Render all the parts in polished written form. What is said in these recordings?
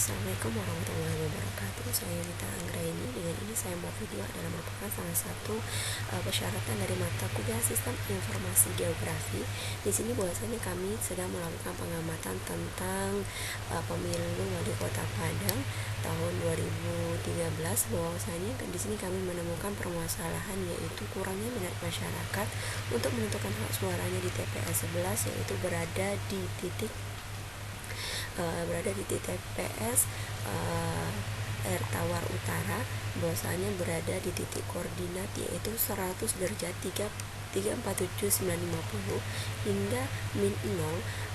Assalamualaikum warahmatullahi wabarakatuh. Saya Yunita Anggraini. Dengan ini saya membuat video adalah merupakan salah satu persyaratan dari mata kuliah Sistem Informasi Geografi. Di sini bahwasanya kami sedang melakukan pengamatan tentang pemilu wali kota Padang tahun 2013. Bahwasanya di sini kami menemukan permasalahan yaitu kurangnya minat masyarakat untuk menentukan hak suaranya di TPS 11, yaitu berada di titik TPS Air Tawar Utara, bahwasanya berada di titik koordinat yaitu 100 derajat 347.950 hingga min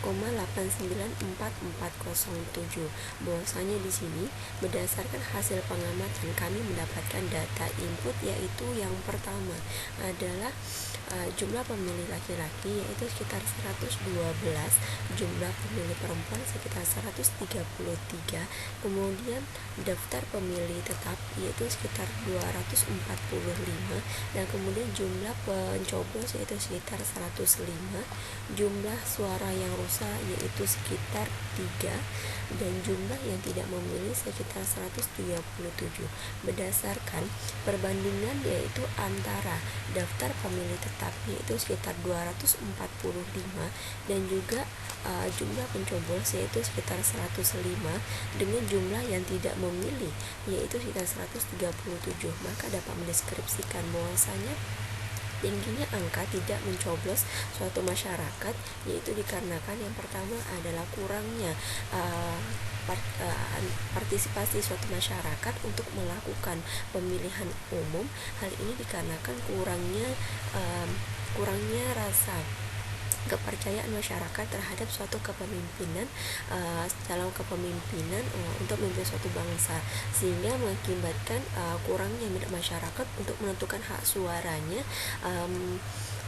0,894407. Bahwasanya di sini berdasarkan hasil pengamatan kami mendapatkan data input, yaitu yang pertama adalah jumlah pemilih laki-laki yaitu sekitar 112, jumlah pemilih perempuan sekitar 133, kemudian daftar pemilih tetap yaitu sekitar 245, dan kemudian jumlah pencoblos yaitu sekitar 105, jumlah suara yang rusak yaitu sekitar 3, dan jumlah yang tidak memilih sekitar 137. Berdasarkan perbandingan yaitu antara daftar pemilih tetap yaitu sekitar 245 dan juga jumlah pencoblos yaitu sekitar 105 dengan jumlah yang tidak memilih yaitu sekitar 137, maka dapat mendeskripsikan bahwasanya tingginya angka tidak mencoblos suatu masyarakat yaitu dikarenakan yang pertama adalah kurangnya partisipasi suatu masyarakat untuk melakukan pemilihan umum. Hal ini dikarenakan kurangnya rasa kepercayaan masyarakat terhadap suatu kepemimpinan dalam kepemimpinan untuk memimpin suatu bangsa, sehingga mengakibatkan kurangnya minat masyarakat untuk menentukan hak suaranya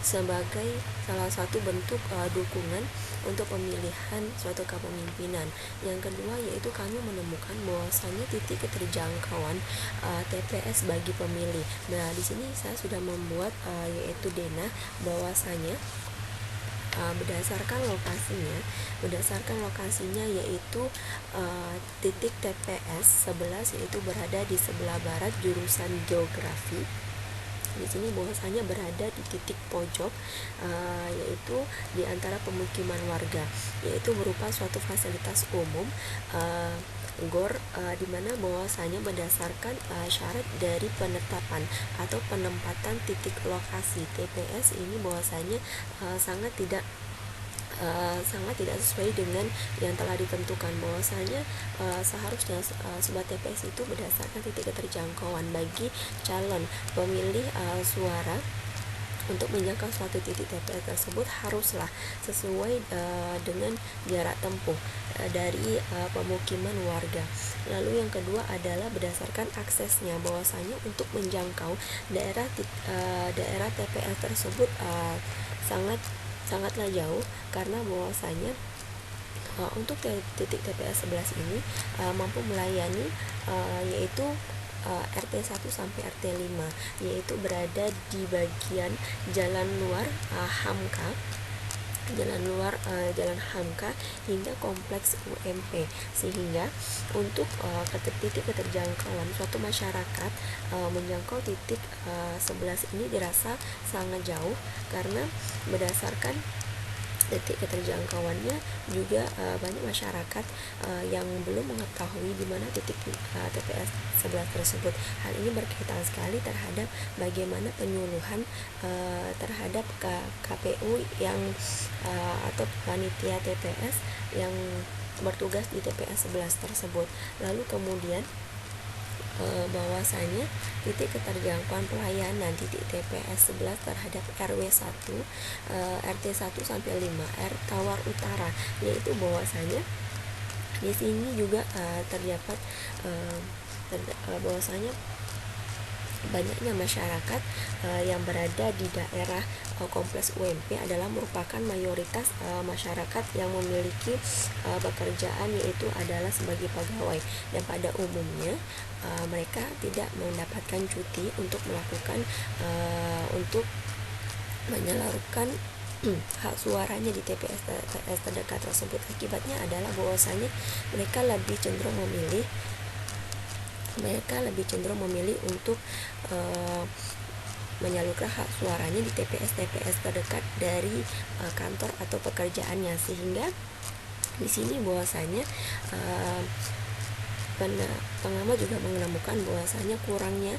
sebagai salah satu bentuk dukungan untuk pemilihan suatu kepemimpinan. Yang kedua yaitu kami menemukan bahwasanya titik keterjangkauan TPS bagi pemilih. Nah, di sini saya sudah membuat yaitu denah bahwasanya berdasarkan lokasinya yaitu titik TPS 11 yaitu berada di sebelah barat jurusan geografi. Di sini bahwasanya berada di titik pojok yaitu di antara pemukiman warga, yaitu berupa suatu fasilitas umum GOR, di mana bahwasanya berdasarkan syarat dari penetapan atau penempatan titik lokasi TPS ini bahwasanya sangat tidak sesuai dengan yang telah ditentukan, bahwasanya seharusnya sebuah TPS itu berdasarkan titik keterjangkauan bagi calon pemilih suara untuk menjangkau suatu titik TPS tersebut haruslah sesuai dengan jarak tempuh dari pemukiman warga. Lalu yang kedua adalah berdasarkan aksesnya, bahwasanya untuk menjangkau daerah TPS tersebut sangatlah jauh, karena bahwasanya untuk titik TPS 11 ini mampu melayani yaitu RT 1 sampai RT 5, yaitu berada di bagian jalan luar Jalan Hamka hingga kompleks UMP, sehingga untuk titik keterjangkauan suatu masyarakat menjangkau titik 11 ini dirasa sangat jauh, karena berdasarkan titik keterjangkauannya juga banyak masyarakat yang belum mengetahui di mana titik TPS 11 tersebut. Hal ini berkaitan sekali terhadap bagaimana penyuluhan terhadap KPU yang atau panitia TPS yang bertugas di TPS 11 tersebut. Lalu kemudian bahwasanya titik keterjangkauan pelayanan titik TPS 11 terhadap RW 1, RT 1 sampai 5, R Tawar Utara, yaitu bahwasanya di sini juga terdapat bahwasanya banyaknya masyarakat yang berada di daerah kompleks UMP adalah merupakan mayoritas masyarakat yang memiliki pekerjaan yaitu adalah sebagai pegawai, dan pada umumnya mereka tidak mendapatkan cuti untuk melakukan untuk menyalurkan hak suaranya di TPS terdekat tersebut. Akibatnya adalah bahwasanya mereka lebih cenderung memilih untuk menyalurkan hak suaranya di TPS terdekat dari kantor atau pekerjaannya, sehingga di sini bahwasanya pengamat juga menemukan bahwasanya kurangnya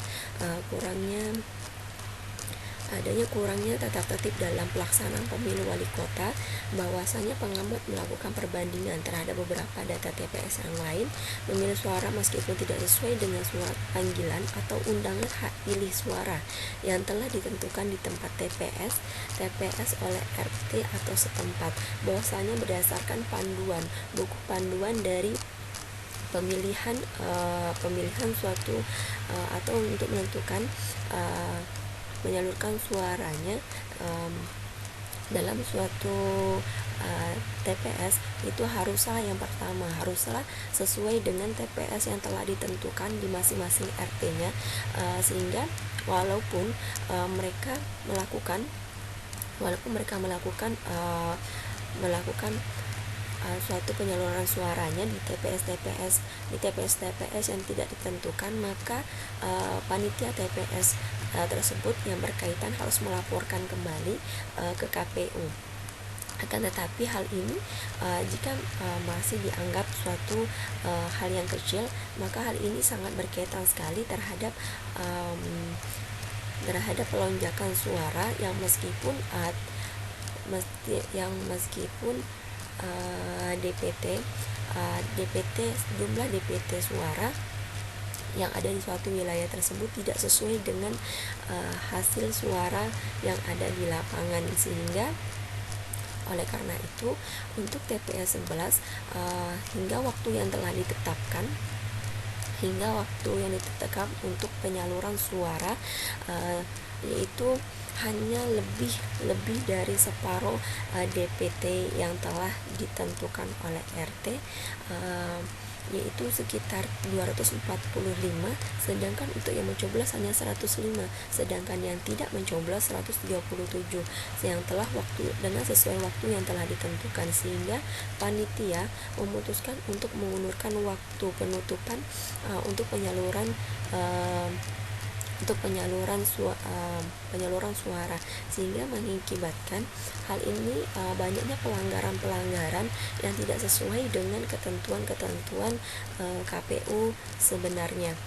tata tertib dalam pelaksanaan pemilu wali kota, bahwasanya pengamat melakukan perbandingan terhadap beberapa data TPS yang lain. Memilih suara meskipun tidak sesuai dengan surat panggilan atau undangan hak pilih suara yang telah ditentukan di tempat TPS oleh RT atau setempat, bahwasanya berdasarkan buku panduan dari pemilihan suatu atau untuk menentukan menyalurkan suaranya dalam suatu TPS itu haruslah sesuai dengan TPS yang telah ditentukan di masing-masing RT-nya, sehingga walaupun mereka melakukan suatu penyaluran suaranya di TPS yang tidak ditentukan, maka panitia TPS tersebut yang berkaitan harus melaporkan kembali ke KPU. Akan tetapi hal ini jika masih dianggap suatu hal yang kecil, maka hal ini sangat berkaitan sekali terhadap pelonjakan suara yang meskipun jumlah DPT suara yang ada di suatu wilayah tersebut tidak sesuai dengan hasil suara yang ada di lapangan, sehingga oleh karena itu untuk TPS 11 hingga waktu yang ditetapkan untuk penyaluran suara, yaitu hanya lebih dari separuh DPT yang telah ditentukan oleh RT, yaitu sekitar 245, sedangkan untuk yang mencoblos hanya 105, sedangkan yang tidak mencoblos 137 yang telah dengan sesuai waktu yang telah ditentukan, sehingga panitia memutuskan untuk mengundurkan waktu penutupan untuk penyaluran suara, sehingga mengakibatkan hal ini banyaknya pelanggaran yang tidak sesuai dengan ketentuan KPU sebenarnya.